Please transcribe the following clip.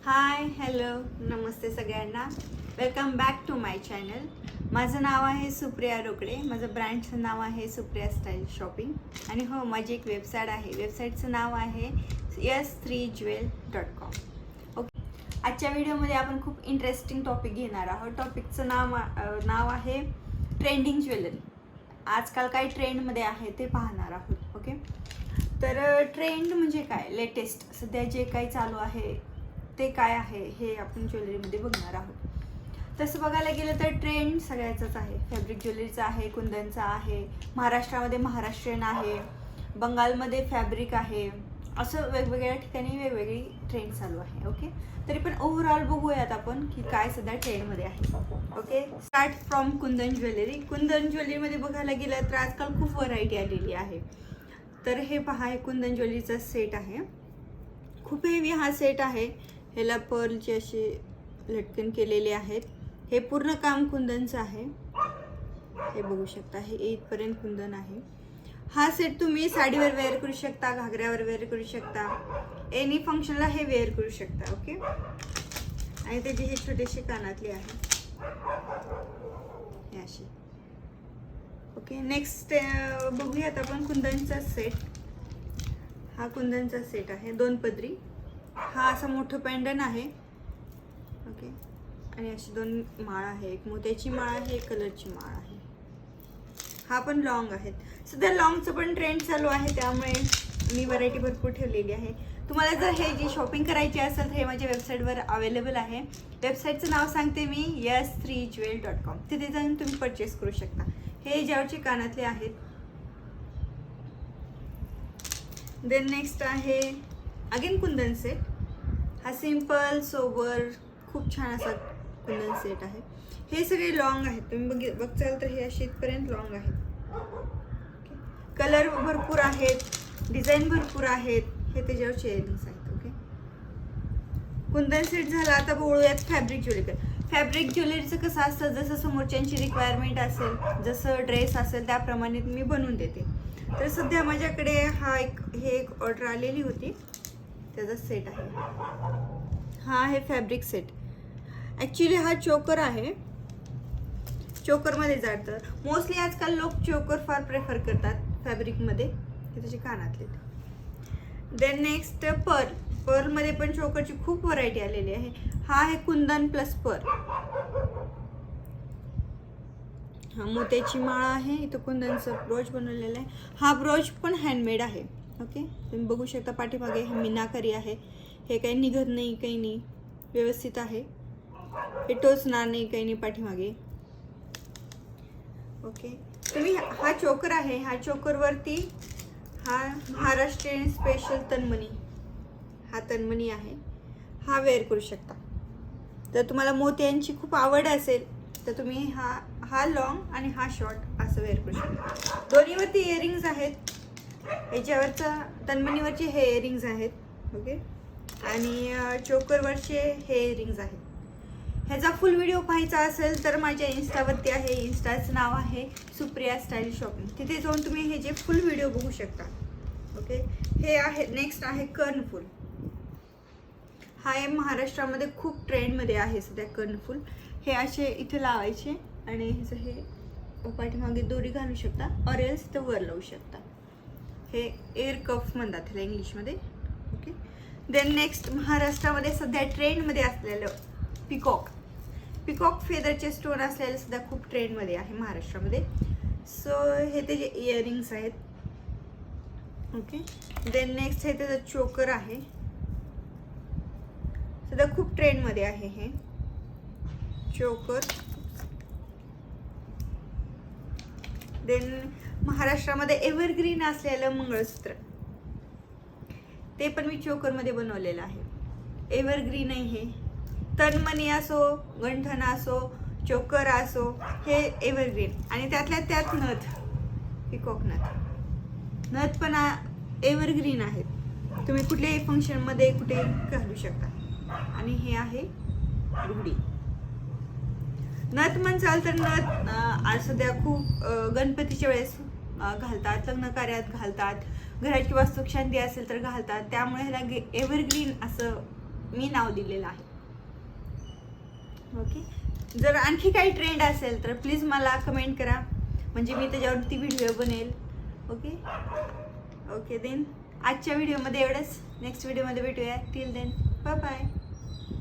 हाय hello नमस्ते सगळ्यांना. Welcome back to my channel. माझं नाव आहे सुप्रिया रोकडे. माझं ब्रँडचं नाव आहे सुप्रिया स्टाईल शॉपिंग. आणि हो, माझी एक वेबसाईट आहे. वेबसाईटचं नाव आहे s3jewel.com. ओके, आजच्या व्हिडिओमध्ये आपण खूप इंटरेस्टिंग टॉपिक घेणार आहोत. टॉपिकचं नाव आहे ट्रेंडिंग ज्वेलरी. आजकाल काय ट्रेंडमध्ये आहे ते पाहणार आहोत. ओके, तर ट्रेंड म्हणजे काय, लेटेस्ट सध्या जे काही चालू आहे ते काय आहे हे आपण ज्वेलरीमध्ये बघणार आहोत. तसं बघायला गेलं तर ट्रेंड सगळ्याचाच आहे. फॅब्रिक ज्वेलरीचा आहे, कुंदनचा आहे, महाराष्ट्रामध्ये महाराष्ट्रीयन आहे, बंगालमध्ये फॅब्रिक आहे, असं वेगवेगळ्या ठिकाणी वेगवेगळी ट्रेंड चालू आहे. ओके, तरी पण ओव्हरऑल बघूयात आपण की काय सध्या ट्रेंडमध्ये आहे. Okay, start from Kundan jewellery. Kundan ज्वेलरीमध्ये बघायला गेलं तर आजकाल खूप व्हरायटी आलेली आहे. तर हे पहा, हे कुंदन ज्वेलरीचा सेट आहे. खूप हेवी हा सेट आहे. ह्याला पर्लचे असे लटकन केलेले आहेत. हे पूर्ण काम कुंदनचं आहे. हे बघू शकता, हे इथपर्यंत कुंदन आहे. हा सेट तुम्ही साडीवर वेअर करू शकता, घागऱ्यावर वेअर करू शकता, एनी फंक्शनला हे वेअर करू शकता. ओके, आणि त्याचे हे छोटेसे कानातले आहेत हे असे. ओके, नेक्स्ट बघूयात आपण कुंदनचा सेट. हा कुंदनचा सेट आहे, 2 पदरी. हा असा मोठं पॅन्डन आहे. ओके, आणि अशी 2 माळ आहे. एक मोत्याची माळ आहे, एक कलरची माळ आहे. हा पण लॉंग आहेत. सध्या लॉंगचं पण ट्रेंड चालू आहे, त्यामुळे मी व्हरायटी भरपूर ठेवलेली आहे. तुम्हाला जर हे जी शॉपिंग करायची असेल तर हे माझ्या वेबसाईटवर अवेलेबल आहे. वेबसाईटचं नाव सांगते मी, s3jewel.com. तिथे जाऊन तुम्ही परचेस करू शकता. हे ज्यावरचे कानातले आहेत. देन नेक्स्ट आहे अगेन कुंदन सेट. हा सिंपल सोबर खूप छान असा कुंदन सेट आहे. हे सगळे लॉंग आहेत. तुम्ही बघचाल तर हे असे इथपर्यंत लॉंग आहेत. कलर भरपूर आहेत, डिझाईन भरपूर आहेत. हे त्याच्यावरचे इयरिंग्स आहेत. ओके, कुंदन सेट झाला. आता बोलूयात फॅब्रिक ज्वेलरी. फॅब्रिक ज्वेलरीचं कसं असतं, जसं समोरच्यांची रिक्वायरमेंट असेल, जसं ड्रेस असेल त्याप्रमाणे मी बनवून देते. तर सध्या माझ्याकडे हे एक ऑर्डर आलेली होती, त्याचा सेट आहे. हा आहे फॅब्रिक सेट. ॲक्च्युली हा चोकर आहे. चोकरमध्ये जातं. मोस्टली आजकाल लोक चोकर फार प्रेफर करतात फॅब्रिकमध्ये. हे त्याचे कानातले. Then next Perl. पर्लमध्ये पण चोकरची खूप व्हरायटी आलेली आहे. हा आहे कुंदन प्लस पर्ल. हा मोत्याची माळ आहे. इथं कुंदनचं ब्रोच बनवलेलं आहे. हा ब्रोच पण हँडमेड आहे. ओके, तुम्ही बघू शकता पाठीमागे हे मीनाकारी आहे. हे काही निघत नाही, काही नाही, व्यवस्थित आहे. हे टोचणार नाही, काही नाही पाठीमागे. ओके, तुम्ही हा चोकर आहे. हा चोकरवरती हा महाराष्ट्रीयन स्पेशल तन्मणी, हा तन्मणी आहे. हा वेअर करू शकता. जर तुम्हाला मोत्यांची खूप आवड असेल तर तुम्ही हा लॉंग आणि हा शॉर्ट असं वेअर करू शकता. दोन्हीवरती इयरिंग्स आहेत. याच्यावरचं तन्मणीवरचे हे इयरिंग्स आहेत. ओके, आणि चोकरवरचे हे इयरिंग्स आहेत. ह्याचा फुल व्हिडिओ पाहायचा असेल तर माझ्या इन्स्टावरती आहे. इन्स्टाचं नाव आहे सुप्रिया स्टाईल शॉपिंग. तिथे जाऊन तुम्ही हे जे फुल व्हिडिओ बघू शकता. ओके, हे आहे. नेक्स्ट आहे कर्णफूल. हा आहे महाराष्ट्रामध्ये खूप ट्रेंडमध्ये आहे सध्या कर्णफूल. हे असे इथे लावायचे आणि ह्याचं हे पाठीमागे दोरी घालू शकता, ऑर एल्स इथं वर लावू शकता. हे एअर कफ म्हणतात ह्याला इंग्लिशमध्ये. ओके, देन नेक्स्ट महाराष्ट्रामध्ये सध्या ट्रेंडमध्ये असलेलं पिकॉक. पिकॉक फेदरचे स्टोन असलेलं सुद्धा खूप ट्रेंडमध्ये आहे महाराष्ट्रामध्ये. सो हे त्याचे इयरिंग्स आहेत. ओके, देन नेक्स्ट हे त्याचं चोकर आहे. सध्या खूप ट्रेंडमध्ये आहे हे चोकर. देन महाराष्ट्रामध्ये एव्हरग्रीन असलेलं मंगळसूत्र, ते पण मी चोकरमध्ये बनवलेलं आहे. एव्हरग्रीन आहे हे. तन्मणी असो, गंठण असो, चोकर असो, हे एव्हरग्रीन. आणि त्यातल्या त्यात नथ, पिकॉक नथ पण एव्हरग्रीन आहेत. तुम्ही कुठल्याही फंक्शनमध्ये कुठे घालू शकता. आणि हे आहे घुडी. नथ म्हणसाल तर नथ आज सध्या खूप गणपतीच्या वेळेस घालतात, लग्न कार्यात घालतात, घराची वास्तुशांती असेल तर घालतात. त्यामुळे ह्याला एव्हरग्रीन असं मी नाव दिलेलं आहे. ओके. जर आणखी काही ट्रेंड असेल तर प्लीज मला कमेंट करा, म्हणजे मी त्याच्यावरती व्हिडिओ बनेल. ओके ओके देन आजच्या व्हिडिओमध्ये एवढंच. नेक्स्ट व्हिडिओमध्ये भेटूया. Till then bye bye.